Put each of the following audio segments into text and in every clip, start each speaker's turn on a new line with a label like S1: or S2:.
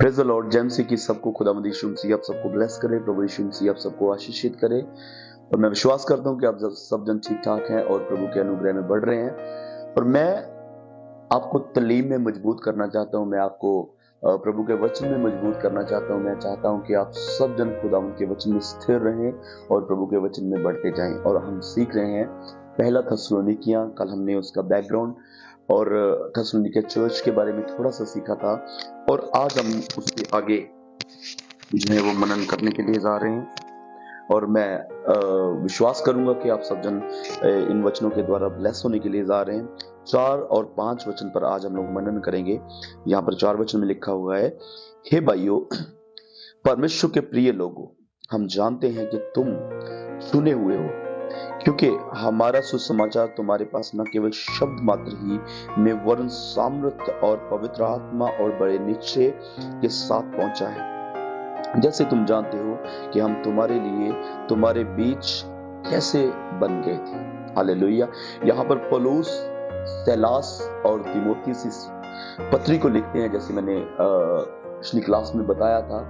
S1: Praise the Lord. जय मसीह की सबको खुदावंद यीशु मसीह आप सबको ब्लेस करे। प्रभु यीशु मसीह आप सबको आशीषित करे। और मैं विश्वास करता हूं कि आप सब जन ठीक ठाक हैं और प्रभु के अनुग्रह में बढ़ रहे हैं। और मैं आपको तालीम में मजबूत करना चाहता हूं। मैं आपको प्रभु के वचन में मजबूत करना चाहता हूं। मैं चाहता हूं कि आप सब जन खुदावंद के वचन में स्थिर रहें और प्रभु के वचन में बढ़ते जाएं। और हम सीख रहे हैं पहला थिस्सलुनीकियां। कल हमने उसका बैकग्राउंड और थिस्सलुनीकिया चर्च के बारे में थोड़ा सा सीखा था, और आज हम उसके आगे जो है वो मनन करने के लिए जा रहे हैं। और मैं विश्वास करूंगा कि आप सब जन इन वचनों के द्वारा ब्लेस होने के लिए जा रहे हैं। 4 और 5 वचन पर आज हम लोग मनन करेंगे। यहाँ पर 4 वचन में लिखा हुआ है, हे भाइयों, परमेश्वर के प्रिय लोगों, हम जानते हैं कि तुम चुने हुए हो, क्योंकि हमारा सुसमाचार तुम्हारे पास न केवल शब्द मात्र ही में वरन सामर्थ्य और पवित्र आत्मा और बड़े निश्चय के साथ पहुंचा है। जैसे तुम जानते हो कि हम तुम्हारे लिए तुम्हारे बीच कैसे बन गए थे। हालेलुया। यहाँ पर पौलुस सैलास और तीमुथियुस इस पत्री को लिखते हैं। जैसे मैंने पिछली क्लास में बताया था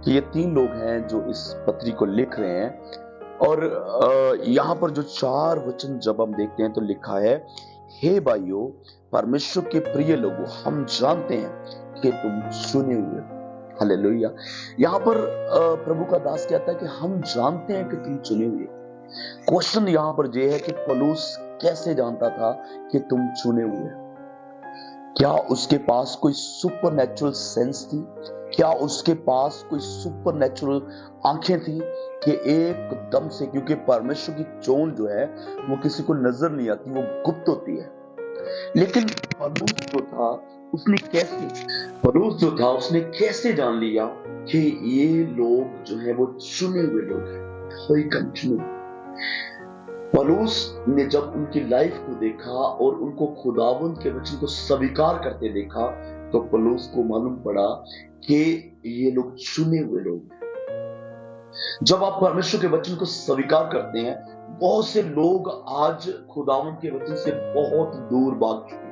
S1: कि ये 3 लोग हैं जो इस पत्री को लिख रहे हैं। और यहाँ पर जो 4 वचन जब हम देखते हैं तो लिखा है, हे भाइयों, परमेश्वर के प्रिय लोगों, हम जानते हैं कि तुम चुने हुए हो। हालेलुया। यहाँ पर प्रभु का दास कहता है कि हम जानते हैं कि तुम चुने हुए। क्वेश्चन यहाँ पर यह है कि पौलुस कैसे जानता था कि तुम चुने हुए? क्या उसके पास कोई सुपरनैचुरल सेंस थी? क्या उसके पास कोई सुपरनैचुरल आंखें थी कि एकदम से, क्योंकि परमेश्वर की चोन जो है वो किसी को नजर नहीं आती, वो गुप्त होती है। लेकिन पौलुस जो था उसने कैसे जान लिया कि ये लोग जो है वो चुने हुए लोग हैं। पौलुस ने जब उनकी लाइफ को देखा और उनको खुदावंद के वचन को स्वीकार करते देखा, तो पौलुस को मालूम पड़ा कि ये लोग चुने हुए लोग हैं। जब आप परमेश्वर के वचन को स्वीकार करते हैं, बहुत से लोग आज खुदावंद के वचन से बहुत दूर भाग चुके हैं।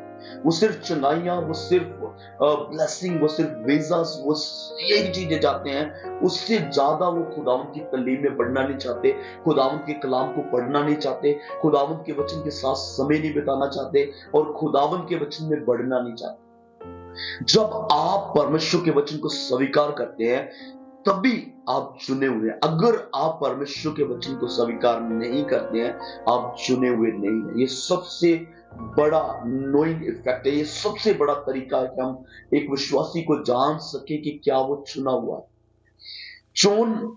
S1: वो सिर्फ चंगाइयां, वो सिर्फ ब्लेसिंग, वो सिर्फ वीजास, वो यही चीजें चाहते हैं। उससे ज्यादा वो खुदावंद की तालीम में बढ़ना नहीं चाहते, खुदावंद के कलाम को पढ़ना नहीं चाहते, खुदावंद के वचन के साथ समय नहीं बिताना चाहते और खुदावंद के वचन में बढ़ना नहीं चाहते। जब आप परमेश्वर के वचन को स्वीकार करते हैं तभी आप चुने हुए हैं। अगर आप परमेश्वर के वचन को स्वीकार नहीं करते हैं, आप चुने हुए नहीं हैं। ये सबसे बड़ा नोइंग इफेक्ट है। ये सबसे बड़ा तरीका है कि हम एक विश्वासी को जान सके कि क्या वो चुना हुआ है। चोन,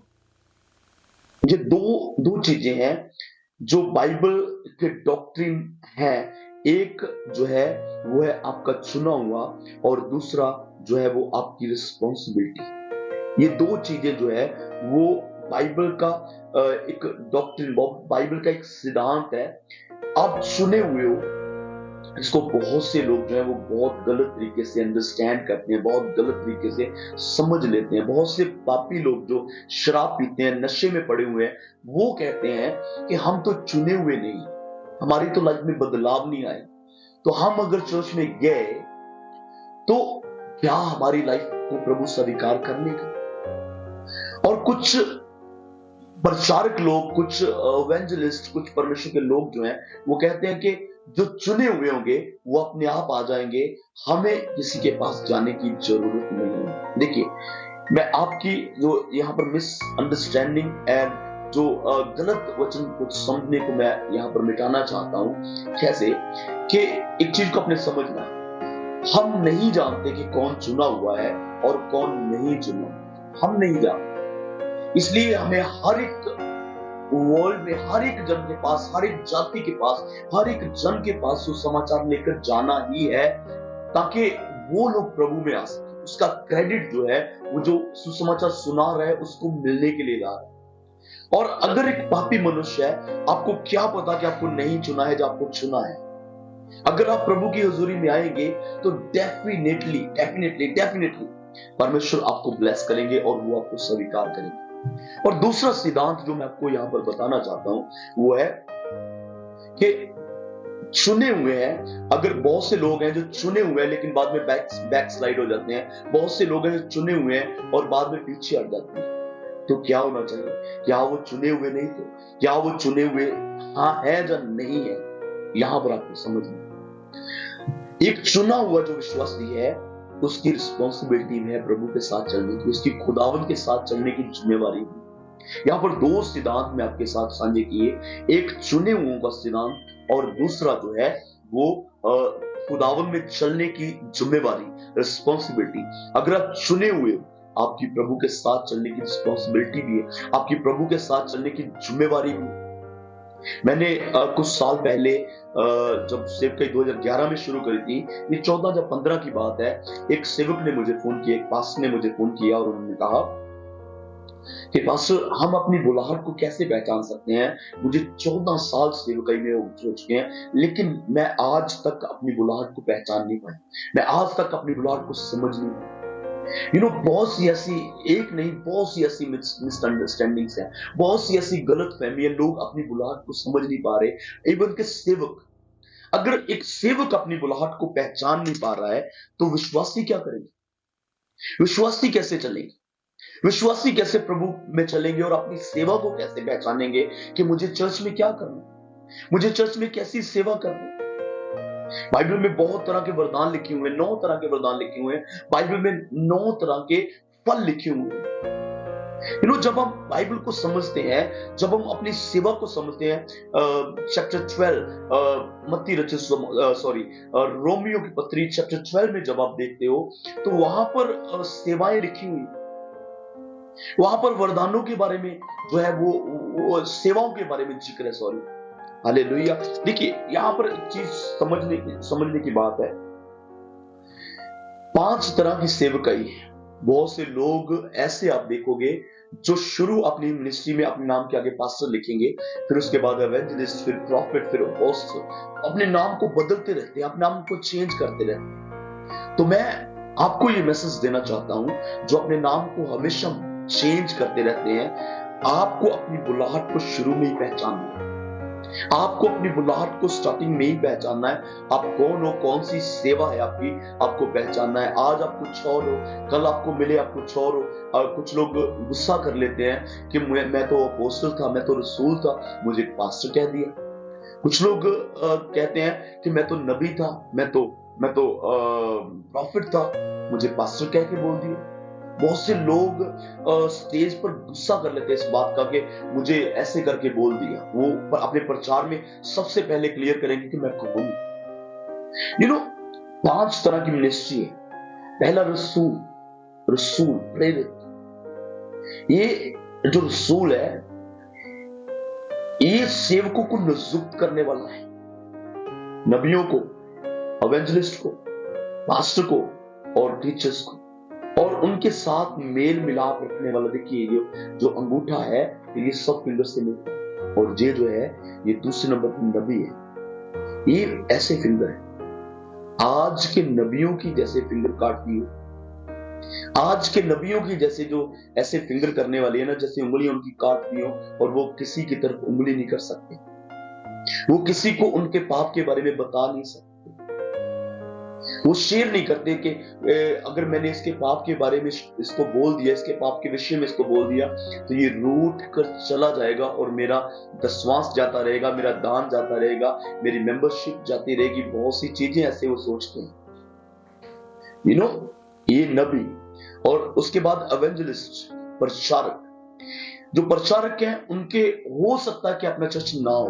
S1: ये दो चीजें हैं जो बाइबल के डॉक्ट्रिन है। एक जो है वो है आपका चुना हुआ, और दूसरा जो है वो आपकी रिस्पॉन्सिबिलिटी। ये 2 चीजें जो है वो बाइबल का एक डॉक्ट्रिन, बाइबल का एक सिद्धांत है। आप चुने हुए हो, इसको बहुत से लोग जो है वो बहुत गलत तरीके से अंडरस्टैंड करते हैं, बहुत गलत तरीके से समझ लेते हैं। बहुत से पापी लोग जो शराब पीते हैं, नशे में पड़े हुए हैं, वो कहते हैं कि हम तो चुने हुए नहीं, हमारी तो लाइफ में बदलाव नहीं आए, तो हम अगर चर्च में गए तो क्या हमारी लाइफ को प्रभु स्वीकार कर लेगा? और कुछ प्रचारक लोग, कुछ एवेंजलिस्ट, कुछ परमेश्वर के लोग जो हैं वो कहते हैं कि जो चुने हुए होंगे वो अपने आप आ जाएंगे, हमें किसी के पास जाने की जरूरत नहीं है। देखिए, मैं आपकी जो यहाँ पर मिसअंडरस्टैंडिंग एंड जो गलत वचन को समझने को मैं यहाँ पर मिटाना चाहता हूँ। कैसे कि एक चीज को अपने समझना, हम नहीं जानते कि कौन चुना हुआ है और कौन नहीं चुना, हम नहीं जानते। इसलिए हमें हर एक वर्ल्ड में, हर एक जन के पास, हर एक जाति के पास, हर एक जन के पास सुसमाचार लेकर जाना ही है, ताकि वो लोग प्रभु में आ सके। उसका क्रेडिट जो है वो जो सुसमाचार सुना रहा है उसको मिलने के लिए ला रहा है। और अगर एक पापी मनुष्य है, आपको क्या पता कि आपको नहीं चुना है, जो आपको चुना है। अगर आप प्रभु की हुजूरी में आएंगे तो डेफिनेटली परमेश्वर आपको ब्लेस करेंगे और वो आपको स्वीकार करेंगे। और दूसरा सिद्धांत जो मैं आपको यहां पर बताना चाहता हूं वो है कि चुने हुए हैं। अगर बहुत से लोग हैं जो चुने हुए हैं लेकिन बाद में बैक स्लाइड हो जाते हैं, बहुत से लोग हैं जो चुने हुए हैं और बाद में पीछे हट जाते हैं, तो क्या होना चाहिए? क्या वो चुने हुए नहीं थे? क्या वो चुने हुए हाँ है या नहीं है? यहां पर आपको समझना, एक चुना हुआ जो विश्वासी है उसकी रिस्पॉन्सिबिलिटी है प्रभु के साथ चलने की, उसकी खुदावंत के साथ चलने की जिम्मेवारी है। यहाँ पर दो सिद्धांत में आपके साथ साझे किए, एक चुने हुओं का सिद्धांत और दूसरा जो है वो खुदावन में चलने की जिम्मेवारी, रिस्पॉन्सिबिलिटी। अगर आप चुने हुए हो, आपकी प्रभु के साथ चलने की रिस्पॉन्सिबिलिटी भी है, आपकी प्रभु के साथ चलने की जिम्मेवारी भी है। मैंने कुछ साल पहले जब सेवकाई 2011 में शुरू करी थी, ये 14 या 15 की बात है, एक सेवक ने मुझे फोन किया, एक पास्टर ने मुझे फोन किया और उन्होंने कहा कि पास्टर हम अपनी बुलाहट को कैसे पहचान सकते हैं? मुझे 14 साल सेवकाई में हो चुके हैं लेकिन मैं आज तक अपनी बुलाहट को पहचान नहीं पाया, मैं आज तक अपनी बुलाहट को समझ नहीं पाया। बहुत सी ऐसी, एक नहीं बहुत सी ऐसी मिसअंडरस्टैंडिंग्स हैं, बहुत सी ऐसी गलत फहमियां, लोग अपनी बुलाहट को समझ नहीं पा रहे। इवन के सेवक, अगर एक सेवक अपनी बुलाहट को पहचान नहीं पा रहा है तो विश्वासी क्या करेंगे? विश्वासी कैसे चलेंगे? विश्वासी कैसे प्रभु में चलेंगे और अपनी सेवा को कैसे पहचानेंगे कि मुझे चर्च में क्या करना, मुझे चर्च में कैसी सेवा करनी? बाइबल में बहुत तरह के वरदान लिखे हुए हैं, 9 तरह के वरदान लिखे हुए हैं, बाइबल में 9 तरह के फल लिखे हुए हैं। जब हम बाइबल को समझते हैं, जब हम अपनी सेवा को समझते हैं, चैप्टर 12 मत्ती रचित रोमियो की पत्री चैप्टर 12 में जब आप देखते हो तो वहां पर सेवाएं लिखी हुई, वहां पर वरदानों के बारे में जो है वो सेवाओं के बारे में जिक्र है। हालेलुया। देखिए यहां पर एक चीज समझने की बात है, 5 तरह की सेवकाई है। बहुत से लोग ऐसे आप देखोगे जो शुरू अपनी मिनिस्ट्री में अपने नाम के आगे पास्टर लिखेंगे, फिर उसके बाद एवेंजलिस्ट, फिर प्रॉफिट, फिर अपोस्टल, अपने नाम को बदलते रहते हैं, अपने नाम को चेंज करते रहते हैं। तो मैं आपको ये मैसेज देना चाहता हूं, जो अपने नाम को हमेशा चेंज करते रहते हैं, आपको अपनी बुलाहट को शुरू में ही पहचानना है, आपको अपनी बुलाहट को स्टार्टिंग में ही पहचानना है। आप कौन हो, कौन सी सेवा है आपकी, आपको पहचानना है। आज आप कुछ और हो, कल आपको मिले आप कुछ और हो। और कुछ लोग गुस्सा कर लेते हैं कि मैं तो अपोस्टल था, मैं तो रसूल था, मुझे पास्टर कह दिया। कुछ लोग कहते हैं कि मैं तो नबी था, मैं तो प्रॉफिट था, मुझे पास्टर कह के बोल दिया। बहुत से लोग स्टेज पर गुस्सा कर लेते हैं इस बात का कि मुझे ऐसे करके बोल दिया। वो अपने प्रचार में सबसे पहले क्लियर करेंगे कि मैं कौन हूं। 5 तरह की मिनिस्ट्री है। पहला रसूल प्रेरित। ये जो रसूल है ये सेवकों को नियुक्त करने वाला है, नबियों को, एवेंजलिस्ट को, पास्टर को और टीचर्स को, और उनके साथ मेल मिलाप रखने वाला। देखिए जो अंगूठा है ये सब फिंगर से मिलता है, और ये जो है ये दूसरे नंबर पर नबी है। ये ऐसे फिंगर है, आज के नबियों की जैसे फिंगर काटती है, आज के नबियों की जैसे जो ऐसे फिंगर करने वाली है ना, जैसे उंगलियां उनकी काटती हो और वो किसी की तरफ उंगली नहीं कर सकते, वो किसी को उनके पाप के बारे में बता नहीं सकते, वो शेयर नहीं करते कि अगर मैंने इसके पाप के बारे में इसको बोल दिया, इसके पाप के विषय में इसको बोल दिया तो ये रूठ कर चला जाएगा और मेरा दशवांश जाता रहेगा, मेरा दान जाता रहेगा, मेरी मेंबरशिप जाती रहेगी। बहुत सी चीजें ऐसे वो सोचते हैं। ये नबी। और उसके बाद एवेंजलिस्ट, प्रचारक। जो प्रचारक हैं उनके हो सकता है कि अपना चर्च ना हो,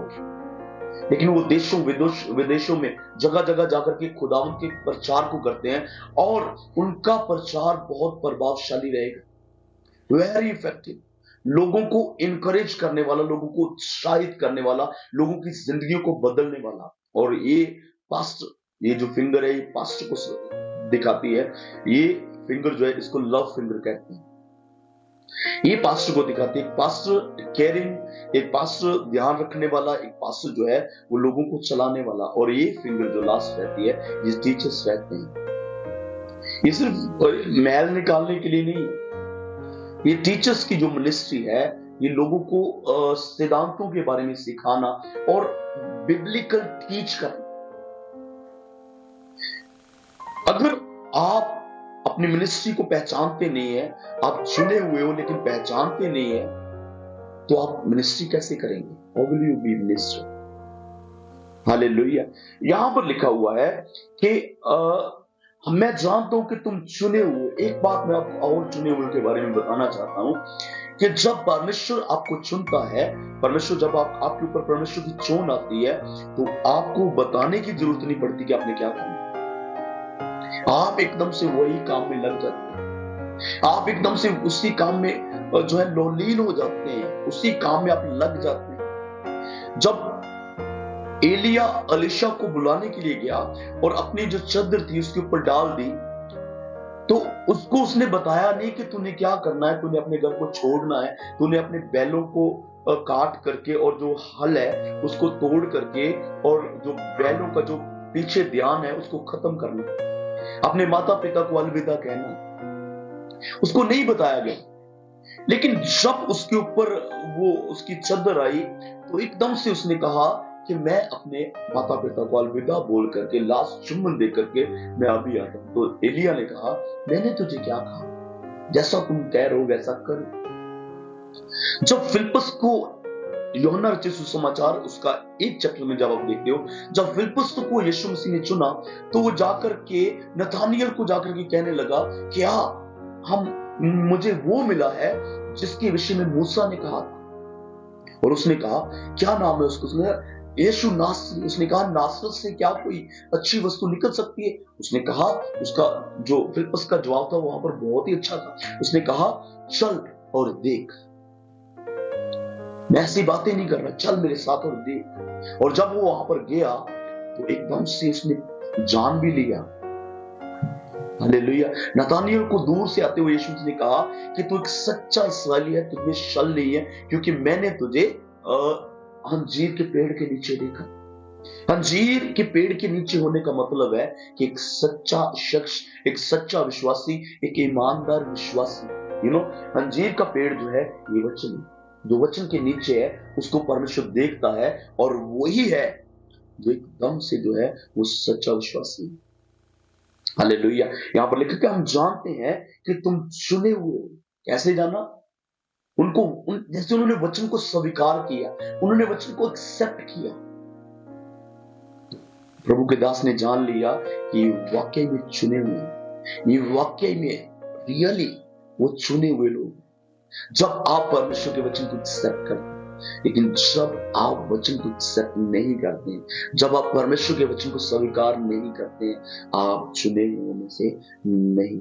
S1: लेकिन वो देशों विदेशों में जगह जगह जाकर के खुदावंद के प्रचार को करते हैं और उनका प्रचार बहुत प्रभावशाली रहेगा, वेरी इफेक्टिव, लोगों को इनकरेज करने वाला, लोगों को उत्साहित करने वाला, लोगों की जिंदगियों को बदलने वाला। और ये पास्टर, ये जो फिंगर है ये पास्टर को दिखाती है। ये फिंगर जो है इसको लव फिंगर कहते हैं। ये पास्टर को दिखाती है। एक पास्टर केयरिंग, एक पास्टर ध्यान रखने वाला, एक पास्टर जो है वो लोगों को चलाने वाला। और ये फिंगर जो लास्ट रहती है ये टीचर्स रहते हैं। ये सिर्फ मैल निकालने के लिए नहीं, ये टीचर्स की जो मिनिस्ट्री है ये लोगों को सिद्धांतों के बारे में सिखाना और बिब्लिकल टीच करना। अगर आप अपनी मिनिस्ट्री को पहचानते नहीं है, आप चुने हुए हो लेकिन पहचानते नहीं है, तो आप मिनिस्ट्री कैसे करेंगे? How will you be minister? Hallelujah. यहां पर लिखा हुआ है कि मैं जानता हूं कि तुम चुने हुए। एक बात मैं आपको और चुने हुए के बारे में बताना चाहता हूं कि जब परमेश्वर आपको चुनता है, परमेश्वर जब आपके ऊपर परमेश्वर की चोन आती है, तो आपको बताने की जरूरत नहीं पड़ती कि आपने क्या करना। आप एकदम से वही काम में लग जाते हैं, आप एकदम से उसी काम में जो है लोलीन हो जाते हैं, उसी काम में आप लग जाते हैं। जब एलिया अलीशा को बुलाने के लिए गया और अपनी जो चादर थी उसके ऊपर डाल दी, तो उसको उसने बताया नहीं कि तूने क्या करना है, तूने अपने घर को छोड़ना है, तूने अपने बैलों को काट करके और जो हल है उसको तोड़ करके और जो बैलों का जो पीछे ध्यान है उसको खत्म करना, अपने माता पिता को अलविदा कहना, उसको नहीं बताया गया। लेकिन जब उसके ऊपर वो उसकी चादर आई, तो एकदम से उसने कहा कि मैं अपने माता पिता को अलविदा बोल करके लास्ट चुम्बन दे करके मैं अभी आता हूं। तो एलिया ने कहा, मैंने तुझे क्या कहा, जैसा तुम कह रहे हो वैसा कर। जब फिलिप्पस को यूहन्ना रचित सुसमाचार उसका 1 चैप्टर में जब आप देखते हो, जब फिलिप्पस को यीशु मसीह ने चुना, तो वो जाकर के नथानियल को जाकर के कहने लगा, क्या मुझे वो मिला है जिसके विषय में मूसा ने कहा था। और उसने कहा, क्या नाम है उसको? उसने यीशु नासरी। उसने कहा, नासरत से क्या कोई अच्छी वस्तु निकल सकती है? उसने कहा, उसका जो फिलिप्पस का जवाब था वहां पर बहुत ही अच्छा था। उसने कहा, चल और देख, मैं ऐसी बातें नहीं कर रहा, चल मेरे साथ और देख। और जब वो वहां पर गया तो एकदम से उसने जान भी लिया। हालेलुया। नतानियल को दूर से आते हुए यीशु ने कहा कि तू एक सच्चा इस्राएली है, तुझे शल नहीं है, क्योंकि मैंने तुझे अंजीर के पेड़ के नीचे देखा। अंजीर के पेड़ के नीचे होने का मतलब है कि एक सच्चा शख्स, एक सच्चा विश्वासी, एक ईमानदार विश्वासी। अंजीर का पेड़ जो है ये वचन, जो वचन के नीचे है उसको परमेश्वर देखता है, और वही है जो एकदम से जो है वो सच्चा विश्वासी। हालेलुया। यहां पर लिखा कि हम जानते हैं कि तुम चुने हुए हो। कैसे जाना? जैसे उन्होंने वचन को स्वीकार किया, उन्होंने वचन को एक्सेप्ट किया, प्रभु के दास ने जान लिया कि वाकई में चुने हुए, ये वाकई में रियली वो चुने हुए लोग। जब आप परमेश्वर के वचन को एक्सेप्ट करते हैं, लेकिन जब आप वचन को एक्सेप्ट नहीं करते हैं, जब आप परमेश्वर के वचन को स्वीकार नहीं करते हैं, आप चुने हुए में से नहीं।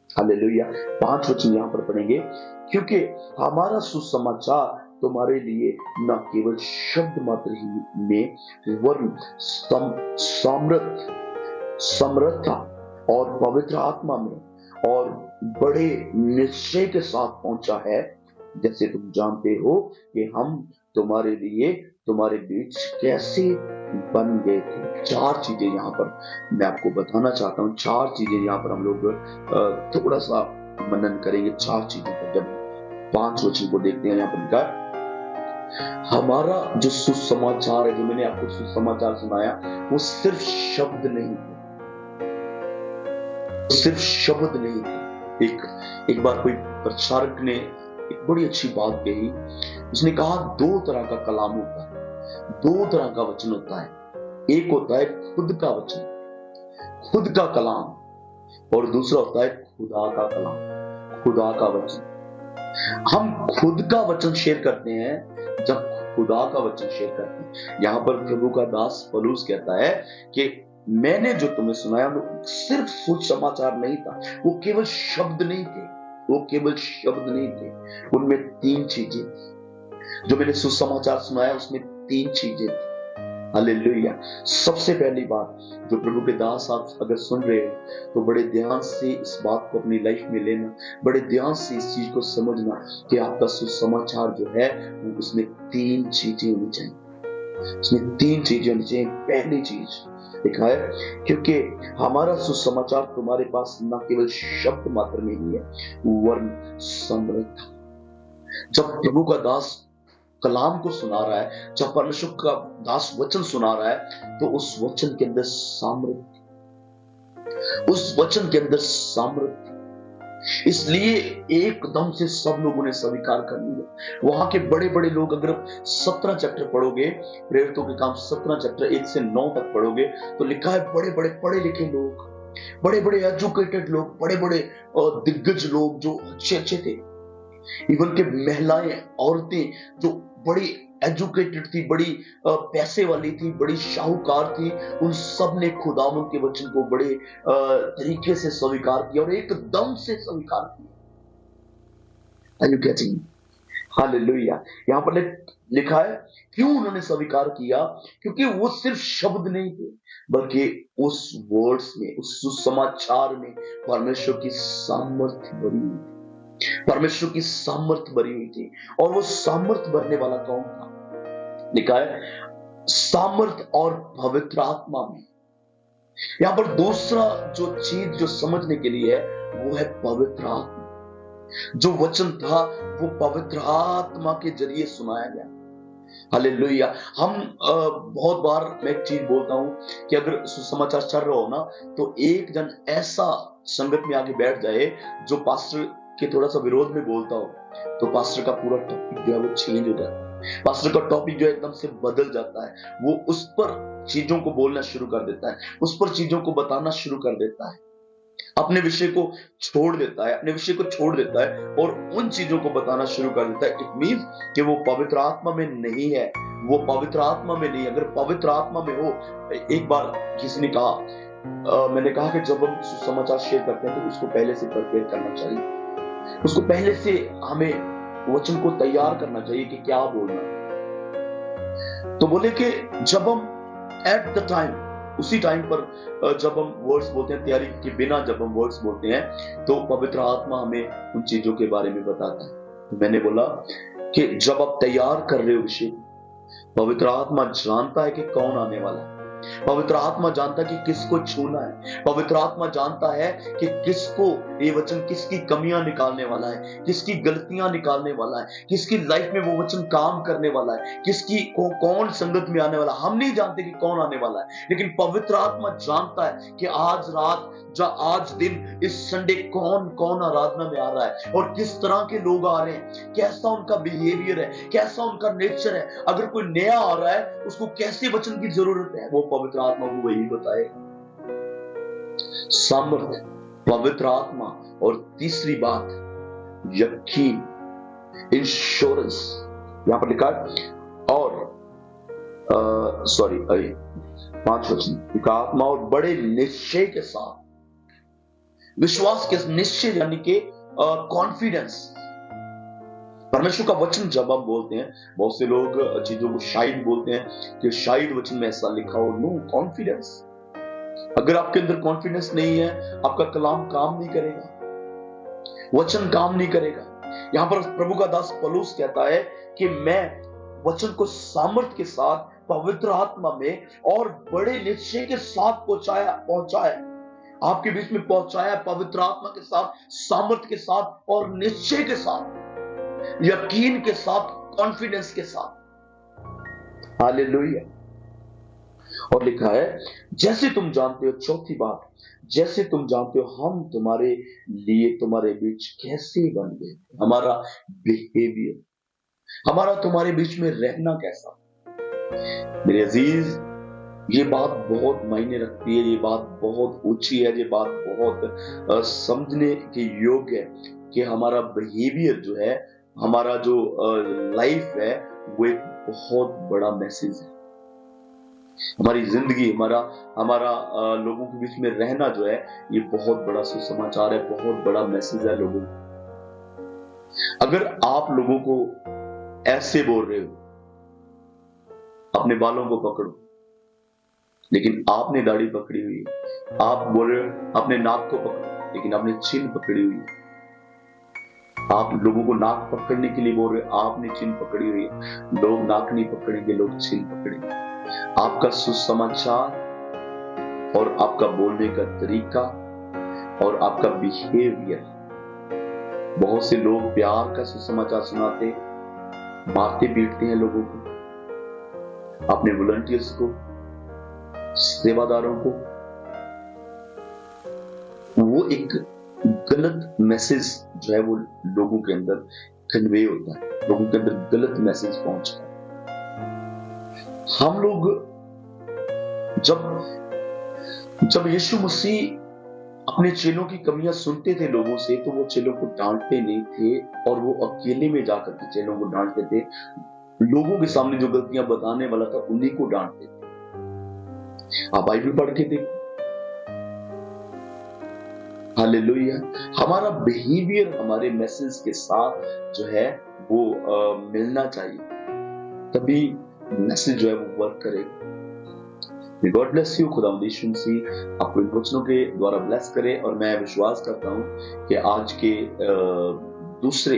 S1: हालेलुया। 5 वचन यहां पर पढ़ेंगे, क्योंकि हमारा सुसमाचार तुम्हारे लिए न केवल शब्द मात्र ही में वरन समृद्धता और पवित्र आत्मा में और बड़े निश्चय के साथ पहुंचा है, जैसे तुम जानते हो कि हम तुम्हारे लिए तुम्हारे बीच कैसे बन गए थे। 4 चीजें यहाँ पर मैं आपको बताना चाहता हूँ। 4 चीजें यहाँ पर हम लोग थोड़ा सा मनन करेंगे। 4 चीजों पर जब 5 वचन को देखते हैं, यहाँ पर लिखा हमारा जो सुसमाचार है, जो मैंने आपको सुसमाचार सुनाया, वो सिर्फ शब्द नहीं थे, सिर्फ शब्द नहीं थे। एक बार कोई प्रचारक ने एक बड़ी अच्छी बात कही। उसने कहा 2 तरह का कलाम होता है, 2 तरह का वचन होता है। एक होता है खुद का वचन, खुद का कलाम, और दूसरा होता है खुदा का कलाम, खुदा का वचन। हम खुद का वचन शेयर करते हैं जब खुदा का वचन शेयर करते हैं। यहां पर प्रभु का दास पौलुस कहता है कि मैंने जो तुम्हें सुनाया वो सिर्फ सुसमाचार नहीं था, वो केवल शब्द नहीं थे, वो केवल शब्द नहीं थे, उनमें 3 चीजें, जो मैंने सुसमाचार सुनाया उसमें 3 चीजें थी। हालेलुया। सबसे पहली बात, जो प्रभु के दास आप अगर सुन रहे हो तो बड़े ध्यान से इस बात को अपनी लाइफ में लेना, बड़े ध्यान से इस चीज को समझना कि आपका सुसमाचार जो है उसमें 3 चीजें होनी चाहिए, उसमें 3 चीजें होनी चाहिए। पहली चीज लिखा है, क्योंकि हमारा सुसमाचार तुम्हारे पास न केवल शब्द मात्र में ही है वरन समृद्ध। जब प्रभु का दास कलाम को सुना रहा है, जब परमेश्वर का दास वचन सुना रहा है, तो उस वचन के अंदर सामर्थ्य, उस वचन के अंदर सामर्थ थी, इसलिए एकदम से सब लोगों ने स्वीकार कर लिया। वहां के बड़े बड़े लोग, अगर 17 चैप्टर पढ़ोगे, प्रेरितों के काम 17 चैप्टर 1 से 9 तक पढ़ोगे, तो लिखा है बड़े बड़े पढ़े लिखे लोग, बड़े बड़े एजुकेटेड लोग, बड़े बड़े दिग्गज लोग जो अच्छे अच्छे थे, इवन के महिलाएं, औरतें जो बड़ी एजुकेटेड थी, बड़ी पैसे वाली थी, बड़ी शाहूकार थी, उन सब ने खुदावन के वचन को बड़े तरीके से स्वीकार किया और एकदम से स्वीकार किया। Are you getting? हालेलुया। यहाँ पर लिखा है क्यों उन्होंने स्वीकार किया, क्योंकि वो सिर्फ शब्द नहीं थे, बल्कि उस वर्ड्स में, उस सुसमाचार में परमेश्वर की सामर्थ्य भरी हुई थी, परमेश्वर की सामर्थ्य भरी हुई थी। और वो सामर्थ्य भरने वाला कौन था? लिखा है सामर्थ और पवित्र आत्मा में। यहां पर दूसरा जो चीज जो समझने के लिए है वो है पवित्र आत्मा। जो वचन था वो पवित्र आत्मा के जरिए सुनाया गया। हालेलुया। हम बहुत बार मैं एक चीज बोलता हूं कि अगर सुसमाचार चल रहा हो ना, तो एक जन ऐसा संगत में आके बैठ जाए जो पास्टर के थोड़ा सा विरोध में बोलता हो, तो पास्टर का पूरा टॉपिक जो है वो चेंज हो जाता है। पास्टर का टॉपिक जो है एकदम से बदल जाता है। वो उस पर चीजों को बोलना शुरू कर देता है, उस पर चीजों को बताना शुरू कर देता है, अपने विषय को छोड़ देता है, अपने विषय को छोड़ देता है और उन चीजों को बताना शुरू कर देता है। इट मींस कि वो पवित्र आत्मा में नहीं है, वो पवित्र आत्मा में नहीं। अगर पवित्र आत्मा में हो, एक बार किसी ने कहा, मैंने कहा कि जब हम सुसमाचार शेयर करते हैं तो उसको पहले से प्रिपेयर करना चाहिए, उसको पहले से हमें वचन को तैयार करना चाहिए कि क्या बोलना। तो बोले कि जब हम एट द टाइम, उसी टाइम पर जब हम वर्ड्स बोलते हैं, तैयारी के बिना जब हम वर्ड्स बोलते हैं, तो पवित्र आत्मा हमें उन चीजों के बारे में बताता है। तो मैंने बोला कि जब आप तैयार कर रहे हो विषय, पवित्र आत्मा जानता है कि कौन आने वाला है, पवित्र आत्मा जानता है कि किसको छूना है, पवित्र आत्मा जानता है कि किसको ये वचन, किसकी कमियां निकालने वाला है, किसकी गलतियां निकालने वाला है, किसकी लाइफ में वो वचन काम करने वाला है, किसकी कौन संगत में आने वाला। हम नहीं जानते कि कौन आने वाला है, लेकिन पवित्र आत्मा जानता है कि आज रात, आज दिन, इस संडे कौन कौन आराधना में आ रहा है और किस तरह के लोग आ रहे हैं, कैसा उनका बिहेवियर है, कैसा उनका नेचर है। अगर कोई नया आ रहा है, उसको कैसे वचन की जरूरत है, वो पवित्र आत्मा को वही बताएगा। सामर्थ, पवित्र आत्मा, और तीसरी बात यकीन, इंश्योरेंस। यहां पर लिखा है और 5 वचन, आत्मा और बड़े निश्चय के साथ, विश्वास के निश्चय यानी कि कॉन्फिडेंस। परमेश्वर का वचन जब हम बोलते हैं, बहुत से लोग चीजों को शायद बोलते हैं कि शायद वचन में ऐसा लिखा हो। No, confidence. अगर आपके अंदर कॉन्फिडेंस नहीं है, आपका कलाम काम नहीं करेगा, वचन काम नहीं करेगा। यहां पर प्रभु का दास पौलुस कहता है कि मैं वचन को सामर्थ के साथ, पवित्र आत्मा में और बड़े निश्चय के साथ पहुंचाया आपके बीच में पहुंचाया, पवित्र आत्मा के साथ, सामर्थ के साथ और निश्चय के साथ, यकीन के साथ, कॉन्फिडेंस के साथ। हालेलुया। और लिखा है जैसे तुम जानते हो, चौथी बात, जैसे तुम जानते हो हम तुम्हारे लिए तुम्हारे बीच कैसे बन गए, हमारा बिहेवियर, हमारा तुम्हारे बीच में रहना कैसा। मेरे अजीज, ये बात बहुत मायने रखती है, ये बात बहुत ऊंची है, ये बात बहुत समझने के योग्य है कि हमारा बिहेवियर जो है, हमारा जो लाइफ है, वो एक बहुत बड़ा मैसेज है। हमारी जिंदगी, हमारा लोगों के बीच में रहना जो है, ये बहुत बड़ा सुसमाचार है, बहुत बड़ा मैसेज है लोगों को। अगर आप लोगों को ऐसे बोल रहे हो, अपने बालों को पकड़ो, लेकिन आपने दाढ़ी पकड़ी हुई है, आप बोल रहे हो अपने नाक को पकड़ो, लेकिन आपने चिन्ह पकड़ी हुई है। आप लोगों को नाक पकड़ने के लिए बोल रहे हो, आपने चिन्ह पकड़ी हुई है। लोग नाक नहीं पकड़ेंगे, लोग चिन्ह पकड़ेंगे। आपका सुसमाचार और आपका बोलने का तरीका और आपका बिहेवियर, बहुत से लोग प्यार का सुसमाचार सुनाते, मारते पीटते हैं लोगों को, अपने वॉलंटियर्स को, सेवादारों को, वो एक गलत मैसेज जो है वो लोगों के अंदर कन्वे होता है, लोगों के अंदर गलत मैसेज पहुंचता है। हम लोग जब यीशु मसीह अपने चेलों की कमियां सुनते थे लोगों से, तो वो चेलों को डांटते नहीं थे, और वो अकेले में जाकर के चेलों को डांटते थे। लोगों के सामने जो गलतियां बताने वाला था उन्हीं को डांटते थे। आप बाइबल पढ़ के देखो, हालेलुया। हमारा बिहेवियर हमारे मैसेज के साथ जो है वो मिलना चाहिए, तभी मैसेज जो है वो वर्क करेगा। God bless you. खुदा यीशु मसीह आपको इन वचनों के द्वारा ब्लेस करे, और मैं विश्वास करता हूं कि आज के दूसरे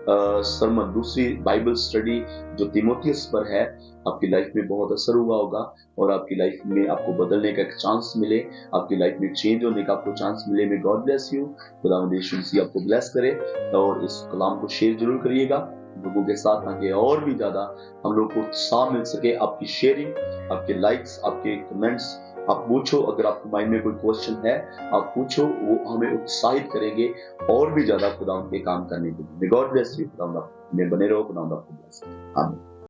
S1: सरमन, दूसरी बाइबल स्टडी जो तीमुथियुस पर है, आपकी लाइफ में बहुत असर हुआ होगा, और आपकी लाइफ में आपको बदलने का एक चांस मिले, आपकी लाइफ में चेंज होने का आपको चांस मिले। में गॉड ब्लेस यू। खुदा यीशु मसीह आपको ब्लेस करे, और इस कलाम को शेयर जरूर करिएगा लोगों के साथ, ताकि और भी ज्यादा हम लोग को उत्साह मिल सके। आपकी शेयरिंग, आपके लाइक्स, आपके कमेंट्स, आप पूछो, अगर आपके माइंड में कोई क्वेश्चन है आप पूछो, वो हमें उत्साहित करेंगे और भी ज्यादा खुदा उनके काम करने के लिए। God bless you. खुदा में बने रहो। खुदा आपको ब्लेस करे। आमीन।